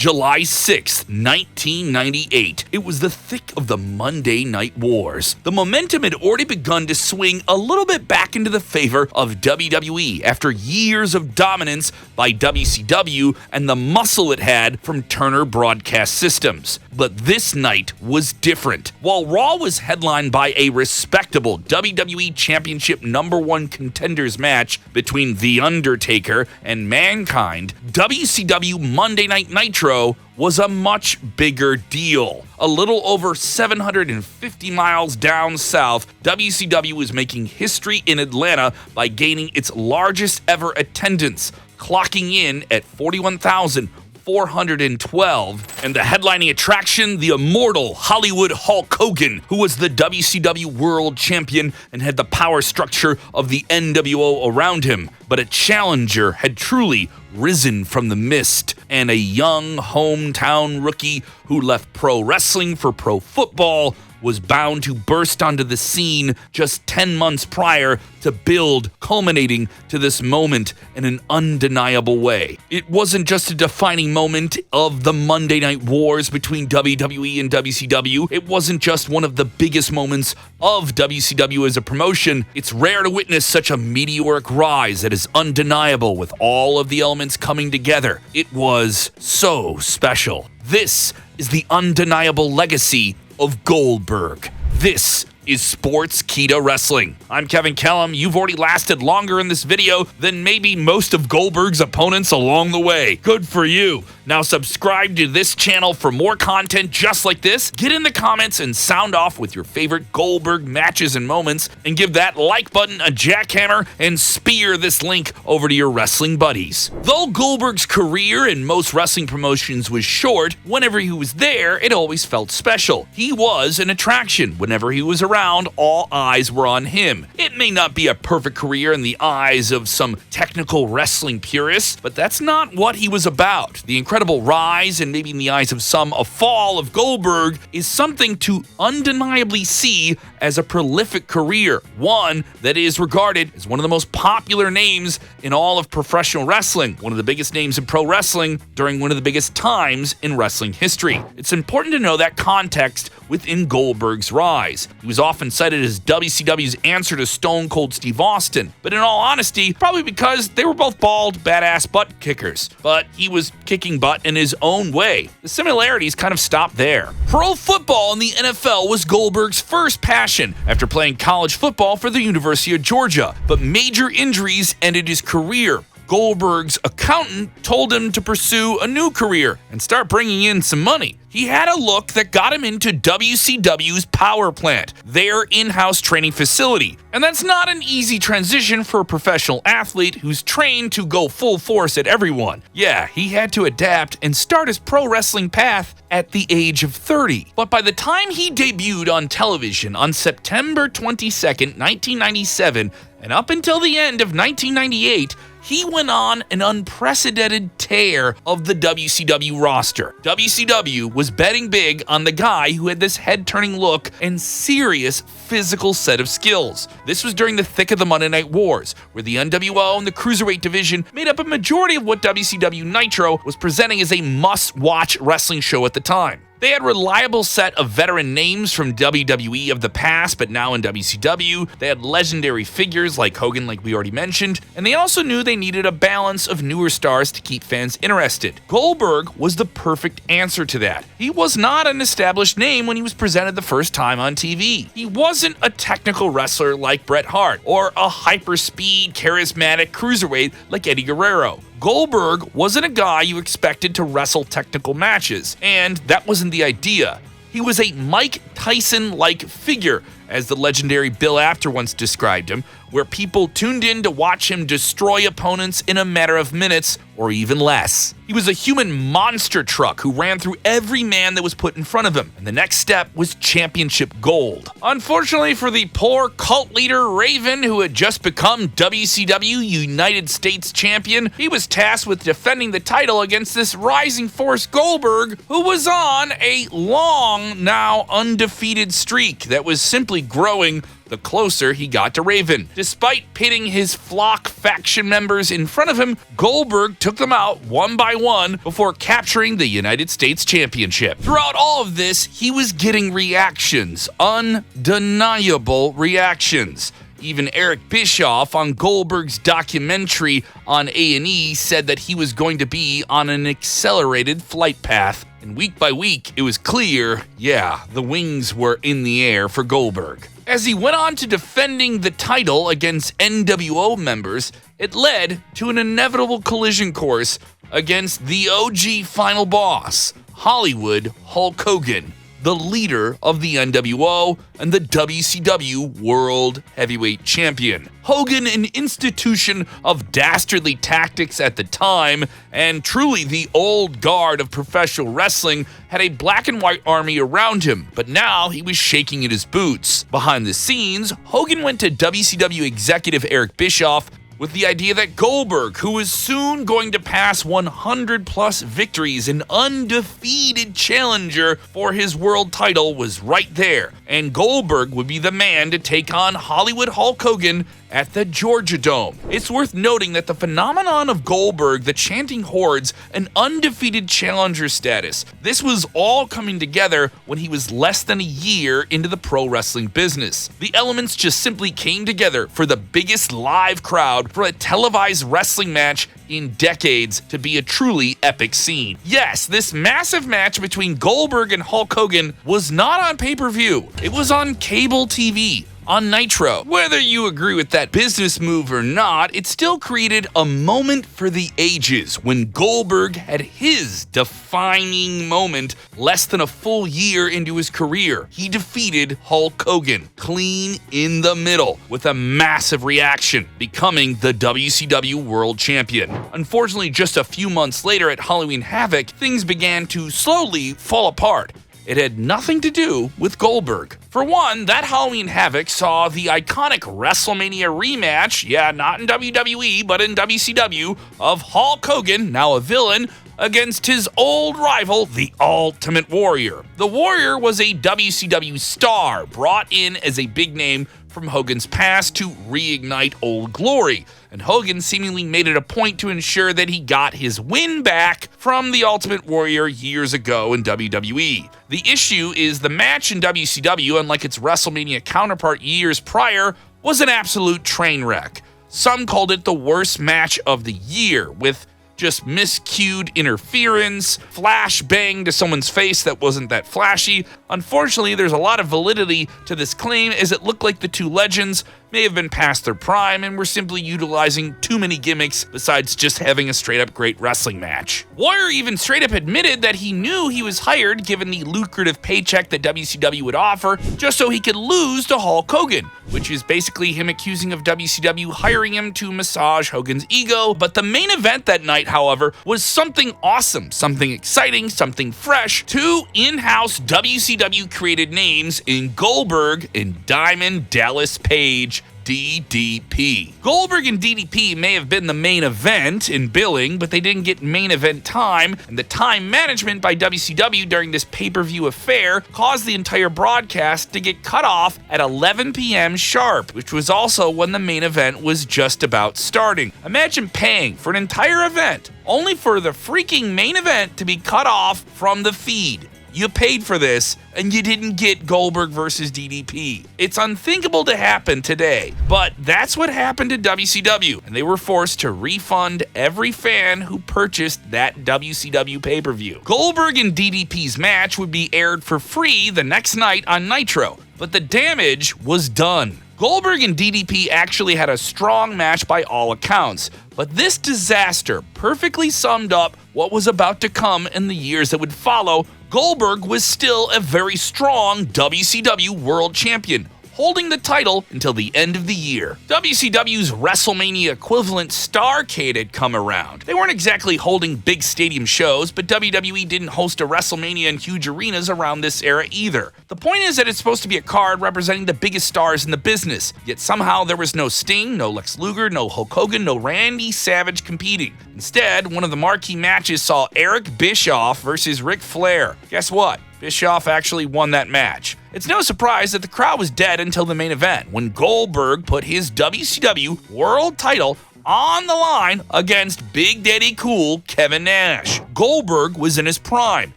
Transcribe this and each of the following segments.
July 6th, 1998. It was the thick of the Monday Night Wars. The momentum had already begun to swing a little bit back into the favor of WWE after years of dominance by WCW and the muscle it had from Turner Broadcast Systems. But this night was different. While Raw was headlined by a respectable WWE Championship #1 contenders match between The Undertaker and Mankind, WCW Monday Night Nitro was a much bigger deal. A little over 750 miles down south, WCW was making history in Atlanta by gaining its largest ever attendance, clocking in at 41,412, and the headlining attraction, the immortal Hollywood Hulk Hogan, who was the WCW World Champion and had the power structure of the NWO around him. But a challenger had truly risen from the mist, and a young hometown rookie who left pro wrestling for pro football was bound to burst onto the scene just 10 months prior to build, culminating to this moment in an undeniable way. It wasn't just a defining moment of the Monday Night Wars between WWE and WCW. It wasn't just one of the biggest moments of WCW as a promotion. It's rare to witness such a meteoric rise that is undeniable with all of the elements coming together. It was so special. This is the undeniable legacy of Goldberg. This is Sportskeeda Wrestling. I'm Kevin Kellum. You've already lasted longer in this video than maybe most of Goldberg's opponents along the way. Good for you. Now subscribe to this channel for more content just like this. Get in the comments and sound off with your favorite Goldberg matches and moments, and give that like button a jackhammer and spear this link over to your wrestling buddies. Though Goldberg's career in most wrestling promotions was short, whenever he was there, it always felt special. He was an attraction. Whenever he was around, all eyes were on him. It may not be a perfect career in the eyes of some technical wrestling purists, but that's not what he was about. The incredible rise, and maybe in the eyes of some, a fall of Goldberg is something to undeniably see as a prolific career, one that is regarded as one of the most popular names in all of professional wrestling, one of the biggest names in pro wrestling during one of the biggest times in wrestling history. It's important to know that context within Goldberg's rise. He was often cited as WCW's answer to Stone Cold Steve Austin, but in all honesty, probably because they were both bald, badass butt kickers. But he was kicking butt in his own way. The similarities kind of stopped there. Pro football in the NFL was Goldberg's first passion after playing college football for the University of Georgia, but major injuries ended his career. Goldberg's accountant told him to pursue a new career and start bringing in some money. He had a look that got him into WCW's power plant, their in-house training facility. And that's not an easy transition for a professional athlete who's trained to go full force at everyone. Yeah, he had to adapt and start his pro wrestling path at the age of 30. But by the time he debuted on television on September 22nd, 1997, and up until the end of 1998, he went on an unprecedented tear of the WCW roster. WCW was betting big on the guy who had this head-turning look and serious physical set of skills. This was during the thick of the Monday Night Wars, where the NWO and the Cruiserweight division made up a majority of what WCW Nitro was presenting as a must-watch wrestling show at the time. They had a reliable set of veteran names from WWE of the past, but now in WCW. They had legendary figures like Hogan, like we already mentioned, and they also knew they needed a balance of newer stars to keep fans interested. Goldberg was the perfect answer to that. He was not an established name when he was presented the first time on TV. He wasn't a technical wrestler like Bret Hart, or a hyper-speed, charismatic cruiserweight like Eddie Guerrero. Goldberg wasn't a guy you expected to wrestle technical matches, and that wasn't the idea. He was a Mike Tyson-like figure, as the legendary Bill Apter once described him, where people tuned in to watch him destroy opponents in a matter of minutes or even less. He was a human monster truck who ran through every man that was put in front of him, and the next step was championship gold. Unfortunately for the poor cult leader Raven, who had just become WCW United States champion, he was tasked with defending the title against this rising force Goldberg, who was on a long, now undefeated streak that was simply only growing the closer he got to Raven. Despite pitting his flock faction members in front of him, Goldberg took them out one by one before capturing the United States Championship. Throughout all of this, he was getting reactions, undeniable reactions. Even Eric Bischoff on Goldberg's documentary on A&E said that he was going to be on an accelerated flight path. And week by week, it was clear, the wings were in the air for Goldberg. As he went on to defending the title against NWO members, it led to an inevitable collision course against the OG final boss, Hollywood Hulk Hogan, the leader of the NWO and the WCW World Heavyweight Champion. Hogan, an institution of dastardly tactics at the time, and truly the old guard of professional wrestling, had a black and white army around him, but now he was shaking in his boots. Behind the scenes, Hogan went to WCW executive Eric Bischoff with the idea that Goldberg, who was soon going to pass 100-plus victories, an undefeated challenger for his world title, was right there, and Goldberg would be the man to take on Hollywood Hulk Hogan at the Georgia Dome. It's worth noting that the phenomenon of Goldberg, the chanting hordes, an undefeated challenger status, this was all coming together when he was less than a year into the pro wrestling business. The elements just simply came together for the biggest live crowd for a televised wrestling match in decades to be a truly epic scene. Yes, this massive match between Goldberg and Hulk Hogan was not on pay-per-view. It was on cable TV, on Nitro. Whether you agree with that business move or not, it still created a moment for the ages when Goldberg had his defining moment less than a full year into his career. He defeated Hulk Hogan clean in the middle with a massive reaction, becoming the WCW World Champion. Unfortunately, just a few months later at Halloween Havoc, things began to slowly fall apart. It had nothing to do with Goldberg. For one, that Halloween Havoc saw the iconic WrestleMania rematch, not in WWE, but in WCW, of Hulk Hogan, now a villain, against his old rival, the Ultimate Warrior. The Warrior was a WCW star, brought in as a big name from Hogan's past to reignite old glory, and Hogan seemingly made it a point to ensure that he got his win back from the Ultimate Warrior years ago in WWE. The issue is the match in WCW, unlike its WrestleMania counterpart years prior, was an absolute train wreck. Some called it the worst match of the year, with just miscued interference, flash bang to someone's face that wasn't that flashy. Unfortunately, there's a lot of validity to this claim, as it looked like the two legends may have been past their prime and were simply utilizing too many gimmicks besides just having a straight-up great wrestling match. Warrior even straight-up admitted that he knew he was hired, given the lucrative paycheck that WCW would offer, just so he could lose to Hulk Hogan, which is basically him accusing of WCW hiring him to massage Hogan's ego. But the main event that night, however, was something awesome, something exciting, something fresh. Two in-house WCW-created names in Goldberg and Diamond Dallas Page, DDP. Goldberg and DDP may have been the main event in billing, but they didn't get main event time, and the time management by WCW during this pay-per-view affair caused the entire broadcast to get cut off at 11 p.m. sharp, which was also when the main event was just about starting. Imagine paying for an entire event only for the freaking main event to be cut off from the feed. You paid for this, and you didn't get Goldberg versus DDP. It's unthinkable to happen today, but that's what happened to WCW, and they were forced to refund every fan who purchased that WCW pay-per-view. Goldberg and DDP's match would be aired for free the next night on Nitro, but the damage was done. Goldberg and DDP actually had a strong match by all accounts, but this disaster perfectly summed up what was about to come in the years that would follow. Goldberg was still a very strong WCW World Champion, holding the title until the end of the year. WCW's WrestleMania equivalent Starrcade had come around. They weren't exactly holding big stadium shows, but WWE didn't host a WrestleMania in huge arenas around this era either. The point is that it's supposed to be a card representing the biggest stars in the business, yet somehow there was no Sting, no Lex Luger, no Hulk Hogan, no Randy Savage competing. Instead, one of the marquee matches saw Eric Bischoff versus Ric Flair. Guess what? Bischoff actually won that match. It's no surprise that the crowd was dead until the main event, when Goldberg put his WCW World title on the line against Big Daddy Cool Kevin Nash. Goldberg was in his prime.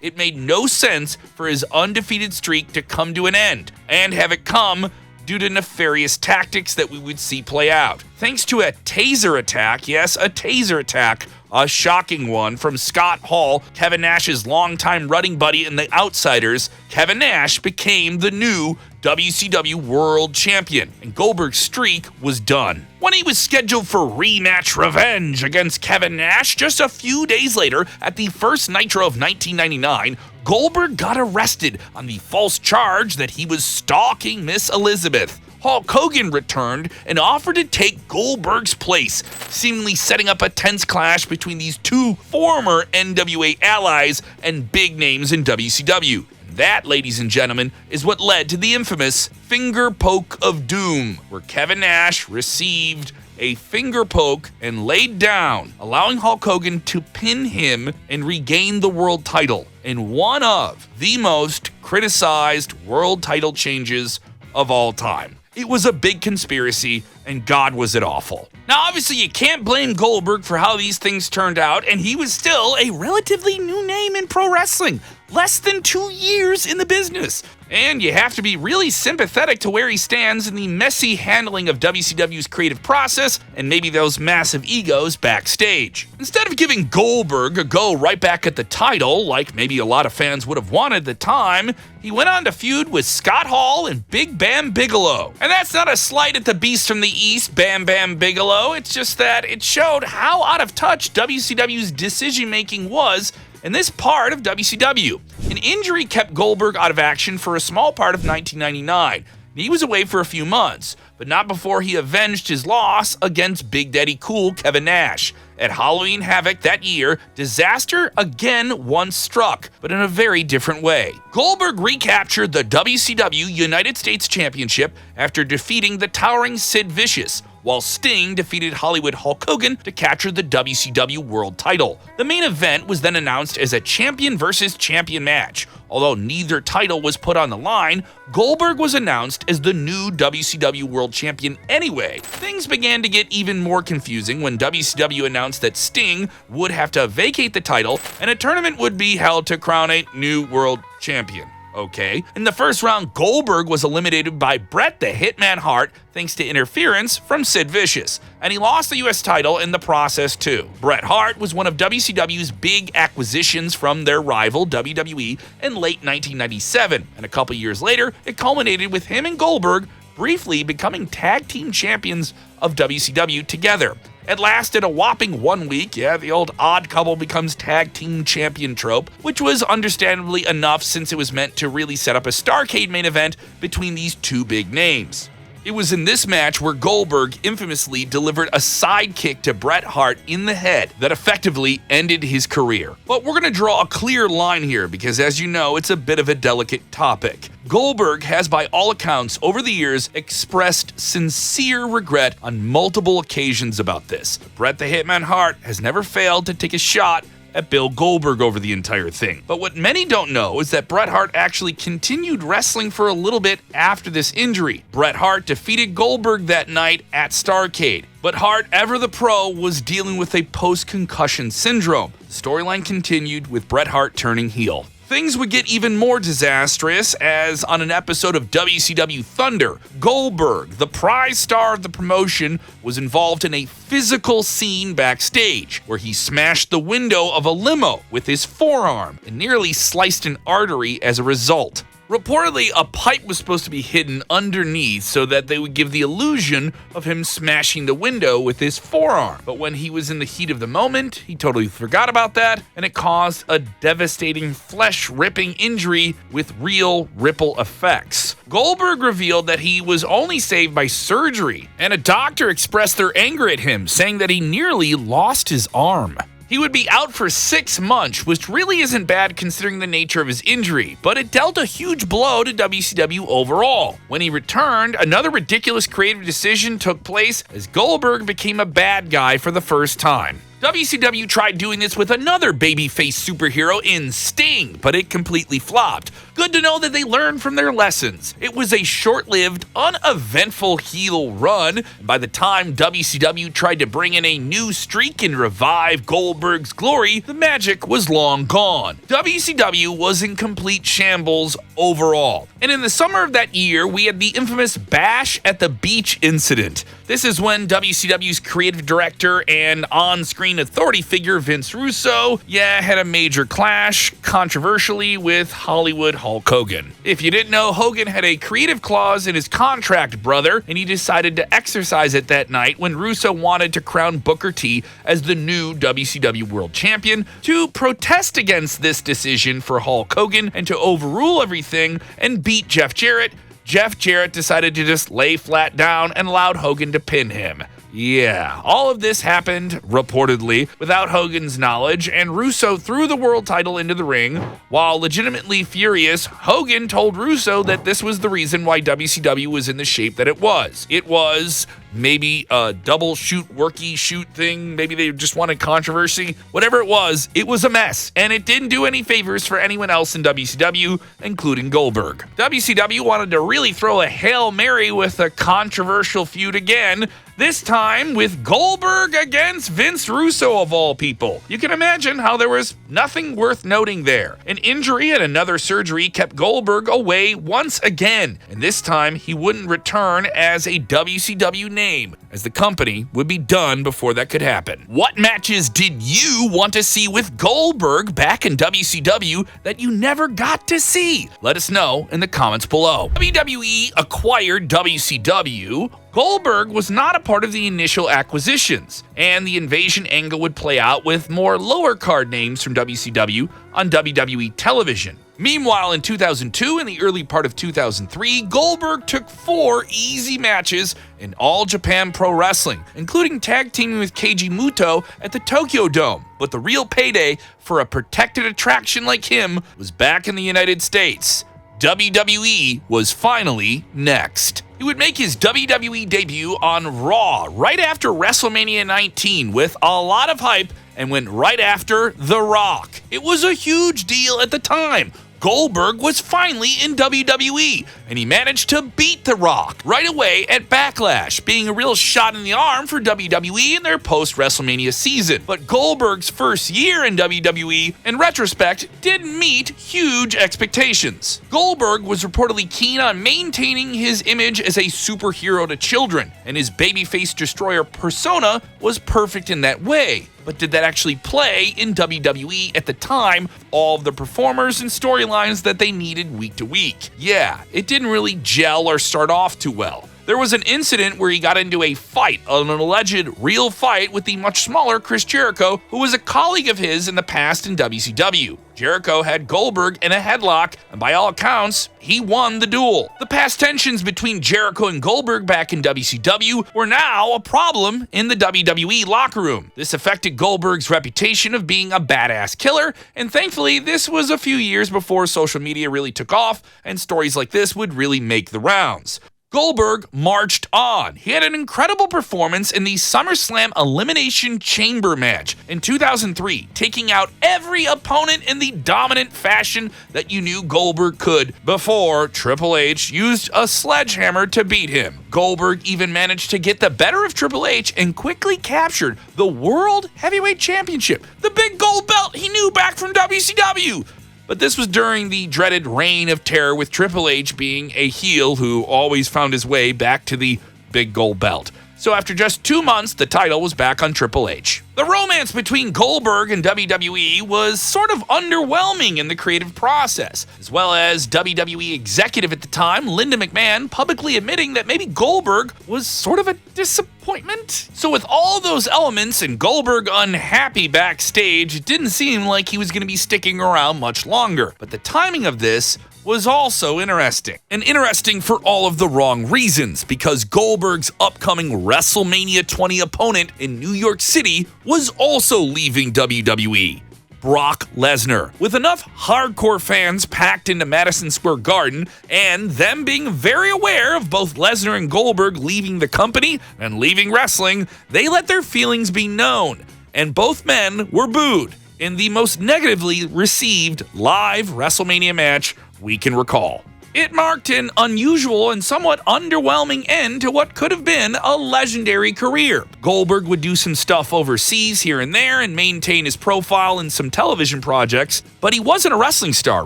It made no sense for his undefeated streak to come to an end, and have it come due to nefarious tactics that we would see play out. Thanks to a taser attack, yes, a taser attack, a shocking one from Scott Hall, Kevin Nash's longtime running buddy in the Outsiders, Kevin Nash became the new WCW World Champion, and Goldberg's streak was done. When he was scheduled for rematch revenge against Kevin Nash just a few days later at the first Nitro of 1999, Goldberg got arrested on the false charge that he was stalking Miss Elizabeth. Hulk Hogan returned and offered to take Goldberg's place, seemingly setting up a tense clash between these two former NWA allies and big names in WCW. That, ladies and gentlemen, is what led to the infamous Finger Poke of Doom, where Kevin Nash received a finger poke and laid down, allowing Hulk Hogan to pin him and regain the world title in one of the most criticized world title changes of all time. It was a big conspiracy, and God was it awful. Now, obviously, you can't blame Goldberg for how these things turned out, and he was still a relatively new name in pro wrestling, less than 2 years in the business. And you have to be really sympathetic to where he stands in the messy handling of WCW's creative process and maybe those massive egos backstage. Instead of giving Goldberg a go right back at the title, like maybe a lot of fans would have wanted at the time, he went on to feud with Scott Hall and Big Bam Bigelow. And that's not a slight at the Beast from the East, Bam Bam Bigelow, it's just that it showed how out of touch WCW's decision-making was in this part of WCW. An injury kept Goldberg out of action for a small part of 1999. He was away for a few months, but not before he avenged his loss against Big Daddy Cool Kevin Nash. At Halloween Havoc that year, disaster again once struck, but in a very different way. Goldberg recaptured the WCW United States Championship after defeating the towering Sid Vicious, while Sting defeated Hollywood Hulk Hogan to capture the WCW World title. The main event was then announced as a champion versus champion match. Although neither title was put on the line, Goldberg was announced as the new WCW World Champion anyway. Things began to get even more confusing when WCW announced that Sting would have to vacate the title and a tournament would be held to crown a new World Champion. Okay. In the first round, Goldberg was eliminated by Bret the Hitman Hart thanks to interference from Sid Vicious, and he lost the US title in the process too. Bret Hart was one of WCW's big acquisitions from their rival WWE in late 1997, and a couple years later, it culminated with him and Goldberg briefly becoming tag team champions of WCW together. It lasted a whopping 1 week, the old odd couple becomes tag team champion trope, which was understandably enough since it was meant to really set up a Starrcade main event between these two big names. It was in this match where Goldberg infamously delivered a sidekick to Bret Hart in the head that effectively ended his career. But we're going to draw a clear line here because, as you know, it's a bit of a delicate topic. Goldberg has, by all accounts, over the years expressed sincere regret on multiple occasions about this. Bret the Hitman Hart has never failed to take a shot at Bill Goldberg over the entire thing. But what many don't know is that Bret Hart actually continued wrestling for a little bit after this injury. Bret Hart defeated Goldberg that night at Starrcade. But Hart, ever the pro, was dealing with a post-concussion syndrome. The storyline continued with Bret Hart turning heel. Things would get even more disastrous as, on an episode of WCW Thunder, Goldberg, the prize star of the promotion, was involved in a physical scene backstage where he smashed the window of a limo with his forearm and nearly sliced an artery as a result. Reportedly, a pipe was supposed to be hidden underneath so that they would give the illusion of him smashing the window with his forearm. But when he was in the heat of the moment, he totally forgot about that, and it caused a devastating flesh-ripping injury with real ripple effects. Goldberg revealed that he was only saved by surgery, and a doctor expressed their anger at him, saying that he nearly lost his arm. He would be out for 6 months, which really isn't bad considering the nature of his injury, but it dealt a huge blow to WCW overall. When he returned, another ridiculous creative decision took place as Goldberg became a bad guy for the first time. WCW tried doing this with another babyface superhero in Sting, but it completely flopped. Good to know that they learned from their lessons. It was a short-lived, uneventful heel run, and by the time WCW tried to bring in a new streak and revive Goldberg's glory, the magic was long gone. WCW was in complete shambles overall. And in the summer of that year, we had the infamous Bash at the Beach incident. This is when WCW's creative director and on-screen authority figure Vince Russo, had a major clash, controversially, with Hollywood Hulk Hogan. If you didn't know, Hogan had a creative clause in his contract, brother, and he decided to exercise it that night when Russo wanted to crown Booker T as the new WCW World Champion to protest against this decision for Hulk Hogan and to overrule everything and beat Jeff Jarrett. Jeff Jarrett decided to just lay flat down and allowed Hogan to pin him. Yeah, all of this happened, reportedly, without Hogan's knowledge, and Russo threw the world title into the ring. While legitimately furious, Hogan told Russo that this was the reason why WCW was in the shape that it was. It was maybe a double worky shoot thing. Maybe they just wanted controversy. Whatever it was a mess, and it didn't do any favors for anyone else in WCW, including Goldberg. WCW wanted to really throw a Hail Mary with a controversial feud again, this time with Goldberg against Vince Russo of all people. You can imagine how there was nothing worth noting there. An injury and another surgery kept Goldberg away once again, and this time he wouldn't return as a WCW name, as the company would be done before that could happen. What matches did you want to see with Goldberg back in WCW that you never got to see? Let us know in the comments below. WWE acquired WCW. Goldberg was not a part of the initial acquisitions, and the invasion angle would play out with more lower card names from WCW on WWE television. Meanwhile, in 2002 and the early part of 2003, Goldberg took 4 easy matches in All Japan Pro Wrestling, including tag teaming with Keiji Muto at the Tokyo Dome. But the real payday for a protected attraction like him was back in the United States. WWE was finally next. He would make his WWE debut on Raw right after WrestleMania 19 with a lot of hype and went right after The Rock. It was a huge deal at the time. Goldberg was finally in WWE, and he managed to beat The Rock right away at Backlash, being a real shot in the arm for WWE in their post-WrestleMania season. But Goldberg's first year in WWE, in retrospect, didn't meet huge expectations. Goldberg was reportedly keen on maintaining his image as a superhero to children, and his babyface destroyer persona was perfect in that way. But did that actually play in WWE at the time, all of the performers and storylines that they needed week to week? Yeah, it didn't really gel or start off too well. There was an incident where he got into a fight, an alleged real fight with the much smaller Chris Jericho, who was a colleague of his in the past in WCW. Jericho had Goldberg in a headlock, and by all accounts, he won the duel. The past tensions between Jericho and Goldberg back in WCW were now a problem in the WWE locker room. This affected Goldberg's reputation of being a badass killer, and thankfully, this was a few years before social media really took off, and stories like this would really make the rounds. Goldberg marched on. He had an incredible performance in the SummerSlam Elimination Chamber match in 2003, taking out every opponent in the dominant fashion that you knew Goldberg could before Triple H used a sledgehammer to beat him. Goldberg even managed to get the better of Triple H and quickly captured the World Heavyweight Championship, the big gold belt he knew back from WCW. But this was during the dreaded Reign of Terror, with Triple H being a heel who always found his way back to the big gold belt. So after just 2 months, the title was back on Triple H. The romance between Goldberg and WWE was sort of underwhelming in the creative process, as well as WWE executive at the time, Linda McMahon, publicly admitting that maybe Goldberg was sort of a disappointment. So with all those elements and Goldberg unhappy backstage, it didn't seem like he was going to be sticking around much longer. But the timing of this was also interesting. And interesting for all of the wrong reasons, because Goldberg's upcoming WrestleMania 20 opponent in New York City was also leaving WWE. Brock Lesnar. With enough hardcore fans packed into Madison Square Garden, and them being very aware of both Lesnar and Goldberg leaving the company and leaving wrestling, they let their feelings be known, and both men were booed in the most negatively received live WrestleMania match we can recall. It marked an unusual and somewhat underwhelming end to what could have been a legendary career. Goldberg would do some stuff overseas here and there and maintain his profile in some television projects, but he wasn't a wrestling star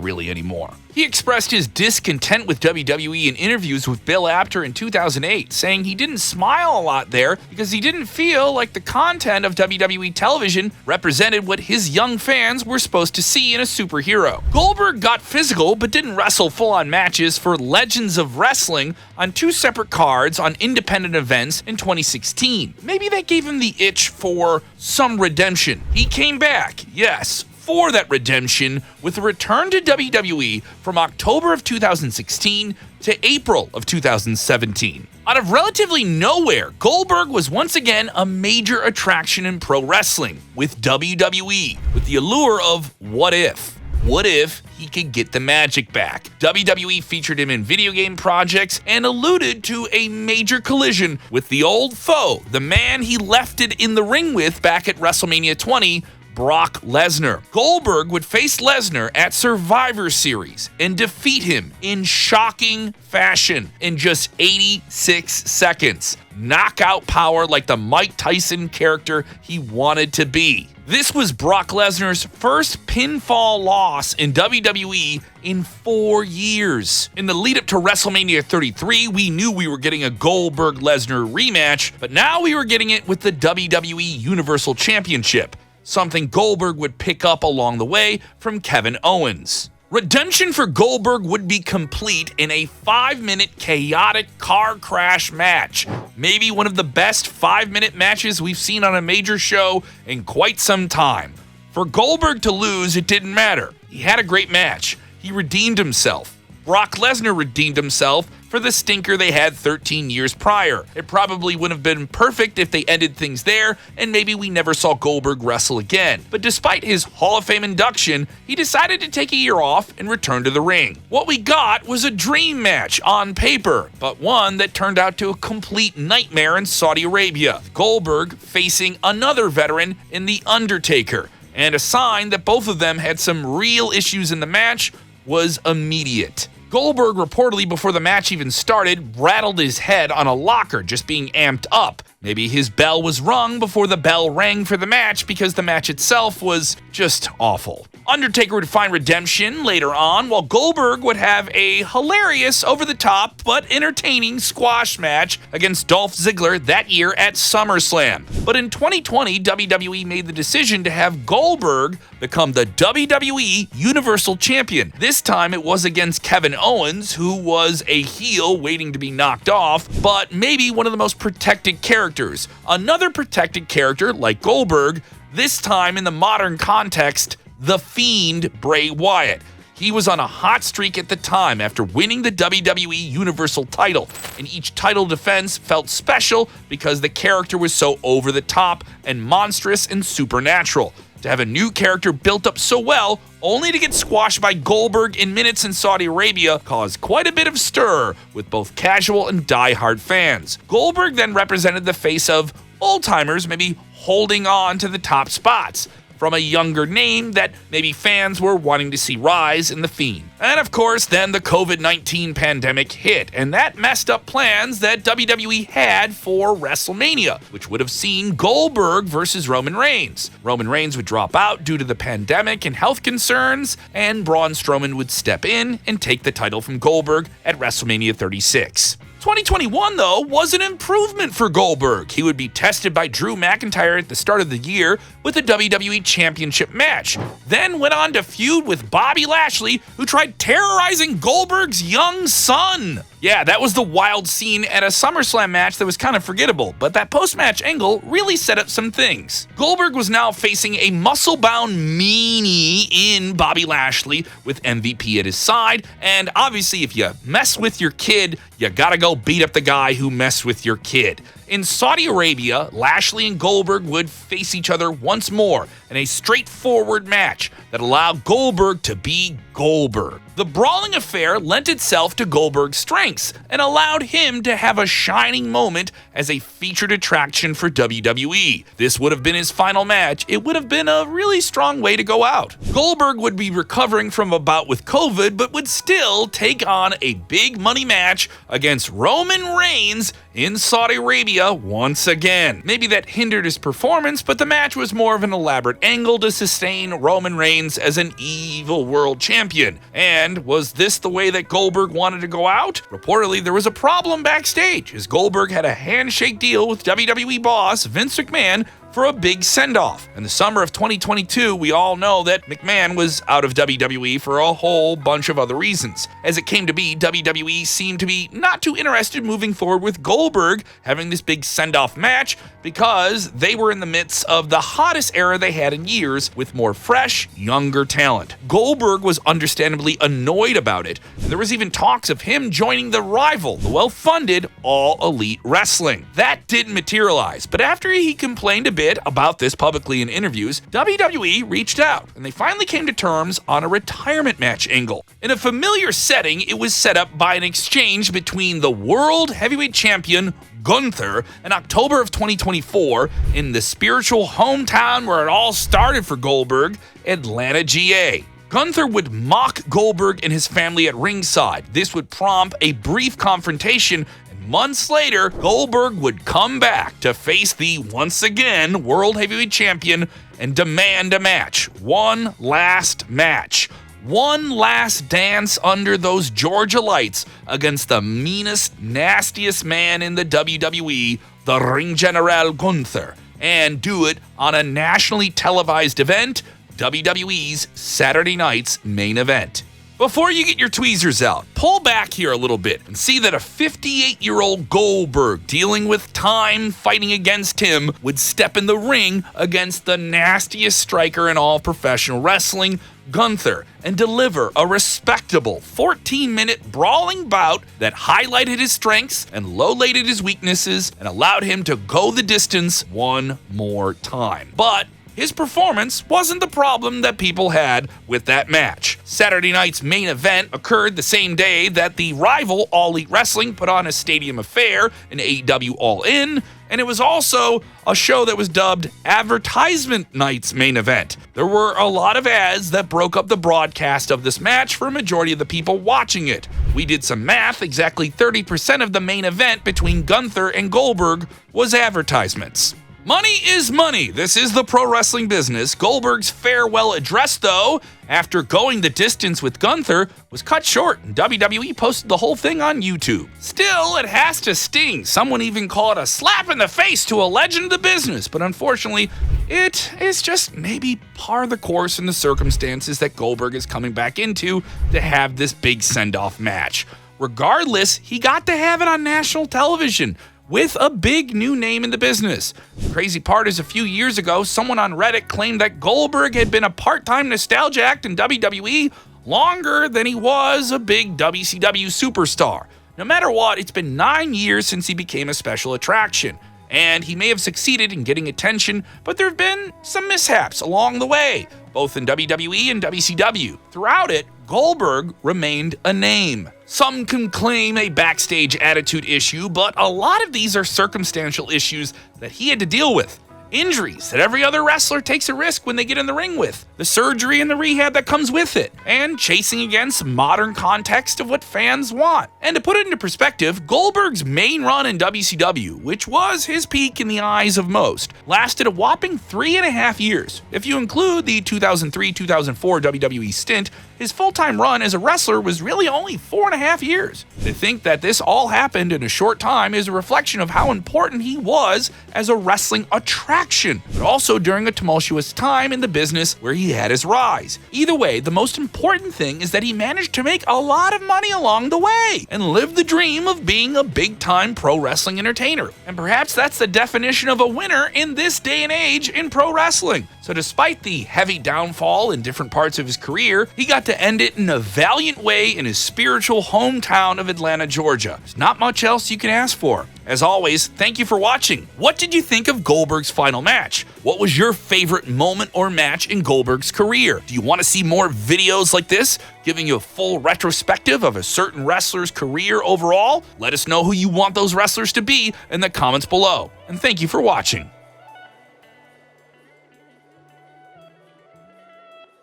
really anymore. He expressed his discontent with WWE in interviews with Bill Apter in 2008, saying he didn't smile a lot there because he didn't feel like the content of WWE television represented what his young fans were supposed to see in a superhero. Goldberg got physical but didn't wrestle full-on matches for Legends of Wrestling on 2 separate cards on independent events in 2016. Maybe that gave him the itch for some redemption. He came back, yes, for that redemption with a return to WWE from October of 2016 to April of 2017. Out of relatively nowhere, Goldberg was once again a major attraction in pro wrestling with WWE, with the allure of what if? What if he could get the magic back? WWE featured him in video game projects and alluded to a major collision with the old foe, the man he left it in the ring with back at WrestleMania 20, Brock Lesnar. Goldberg would face Lesnar at Survivor Series and defeat him in shocking fashion in just 86 seconds. Knockout power like the Mike Tyson character he wanted to be. This was Brock Lesnar's first pinfall loss in WWE in 4 years. In the lead up to WrestleMania 33, we knew we were getting a Goldberg-Lesnar rematch, but now we were getting it with the WWE Universal Championship, something Goldberg would pick up along the way from Kevin Owens. Redemption for Goldberg would be complete in a 5-minute chaotic car crash match. Maybe one of the best 5-minute matches we've seen on a major show in quite some time. For Goldberg to lose, it didn't matter. He had a great match. He redeemed himself. Brock Lesnar redeemed himself for the stinker they had 13 years prior. It probably would have been perfect if they ended things there, and maybe we never saw Goldberg wrestle again. But despite his Hall of Fame induction, he decided to take a year off and return to the ring. What we got was a dream match on paper, but one that turned out to a complete nightmare in Saudi Arabia. Goldberg facing another veteran in The Undertaker, and a sign that both of them had some real issues in the match was immediate. Goldberg reportedly, before the match even started, rattled his head on a locker just being amped up. Maybe his bell was rung before the bell rang for the match because the match itself was just awful. Undertaker would find redemption later on, while Goldberg would have a hilarious, over-the-top, but entertaining squash match against Dolph Ziggler that year at SummerSlam. But in 2020, WWE made the decision to have Goldberg become the WWE Universal Champion. This time it was against Kevin Owens, who was a heel waiting to be knocked off, but maybe one of the most protected characters. Another protected character, like Goldberg, this time in the modern context, The Fiend Bray Wyatt. He was on a hot streak at the time after winning the WWE Universal title, and each title defense felt special because the character was so over the top and monstrous and supernatural. To have a new character built up so well, only to get squashed by Goldberg in minutes in Saudi Arabia, caused quite a bit of stir with both casual and die-hard fans. Goldberg then represented the face of old-timers maybe holding on to the top spots from a younger name that maybe fans were wanting to see rise in The Fiend. And of course, then the COVID-19 pandemic hit, and that messed up plans that WWE had for WrestleMania, which would have seen Goldberg versus Roman Reigns. Roman Reigns would drop out due to the pandemic and health concerns, and Braun Strowman would step in and take the title from Goldberg at WrestleMania 36. 2021, though, was an improvement for Goldberg. He would be tested by Drew McIntyre at the start of the year with a WWE Championship match, then went on to feud with Bobby Lashley, who tried terrorizing Goldberg's young son. Yeah, that was the wild scene at a SummerSlam match that was kind of forgettable, but that post-match angle really set up some things. Goldberg was now facing a muscle-bound meanie in Bobby Lashley with MVP at his side, and obviously if you mess with your kid, you gotta go beat up the guy who messed with your kid. In Saudi Arabia, Lashley and Goldberg would face each other once more in a straightforward match that allowed Goldberg to be Goldberg. The brawling affair lent itself to Goldberg's strengths and allowed him to have a shining moment as a featured attraction for WWE. This would have been his final match. It would have been a really strong way to go out. Goldberg would be recovering from a bout with COVID, but would still take on a big money match against Roman Reigns in Saudi Arabia once again. Maybe that hindered his performance, but the match was more of an elaborate angle to sustain Roman Reigns as an evil world champion. And was this the way that Goldberg wanted to go out? Reportedly, there was a problem backstage, as Goldberg had a handshake deal with WWE boss Vince McMahon for a big send-off. In the summer of 2022, we all know that McMahon was out of WWE for a whole bunch of other reasons. As it came to be, WWE seemed to be not too interested moving forward with Goldberg having this big send-off match because they were in the midst of the hottest era they had in years with more fresh, younger talent. Goldberg was understandably annoyed about it, and there was even talks of him joining the rival, the well-funded All Elite Wrestling. That didn't materialize, but after he complained a bit about this publicly in interviews, WWE reached out, and they finally came to terms on a retirement match angle. In a familiar setting, it was set up by an exchange between the World Heavyweight Champion Gunther in October of 2024 in the spiritual hometown where it all started for Goldberg, Atlanta, GA. Gunther would mock Goldberg and his family at ringside. This would prompt a brief confrontation. Months later, Goldberg would come back to face the, once again, World Heavyweight Champion and demand a match. One last match. One last dance under those Georgia lights against the meanest, nastiest man in the WWE, the Ring General Gunther. And do it on a nationally televised event, WWE's Saturday Night's Main Event. Before you get your tweezers out, pull back here a little bit and see that a 58-year-old Goldberg dealing with time fighting against him would step in the ring against the nastiest striker in all professional wrestling, Gunther, and deliver a respectable 14-minute brawling bout that highlighted his strengths and lowlighted his weaknesses and allowed him to go the distance one more time. But his performance wasn't the problem that people had with that match. Saturday night's main event occurred the same day that the rival All Elite Wrestling put on a stadium affair in AEW All In, and it was also a show that was dubbed Advertisement Night's Main Event. There were a lot of ads that broke up the broadcast of this match for a majority of the people watching it. We did some math, exactly 30% of the main event between Gunther and Goldberg was advertisements. Money is money. This is the pro wrestling business. Goldberg's farewell address, though, after going the distance with Gunther, was cut short, and WWE posted the whole thing on YouTube. Still, it has to sting. Someone even called it a slap in the face to a legend of the business, but unfortunately, it is just maybe par the course in the circumstances that Goldberg is coming back into to have this big send-off match. Regardless, he got to have it on national television with a big new name in the business. The crazy part is a few years ago, someone on Reddit claimed that Goldberg had been a part-time nostalgia act in WWE longer than he was a big WCW superstar. No matter what, it's been 9 years since he became a special attraction, and he may have succeeded in getting attention, but there have been some mishaps along the way, both in WWE and WCW. Throughout it, Goldberg remained a name. Some can claim a backstage attitude issue, but a lot of these are circumstantial issues that he had to deal with. Injuries that every other wrestler takes a risk when they get in the ring with, the surgery and the rehab that comes with it, and chasing against modern context of what fans want. And to put it into perspective, Goldberg's main run in WCW, which was his peak in the eyes of most, lasted a whopping 3.5 years. If you include the 2003-2004 WWE stint, his full-time run as a wrestler was really only 4.5 years. To think that this all happened in a short time is a reflection of how important he was as a wrestling attraction, but also during a tumultuous time in the business where he had his rise. Either way, the most important thing is that he managed to make a lot of money along the way and live the dream of being a big-time pro wrestling entertainer. And perhaps that's the definition of a winner in this day and age in pro wrestling. So despite the heavy downfall in different parts of his career, he got to end it in a valiant way in his spiritual hometown of Atlanta, Georgia. There's not much else you can ask for. As always, thank you for watching. What did you think of Goldberg's final match? What was your favorite moment or match in Goldberg's career? Do you want to see more videos like this, giving you a full retrospective of a certain wrestler's career overall? Let us know who you want those wrestlers to be in the comments below. And thank you for watching.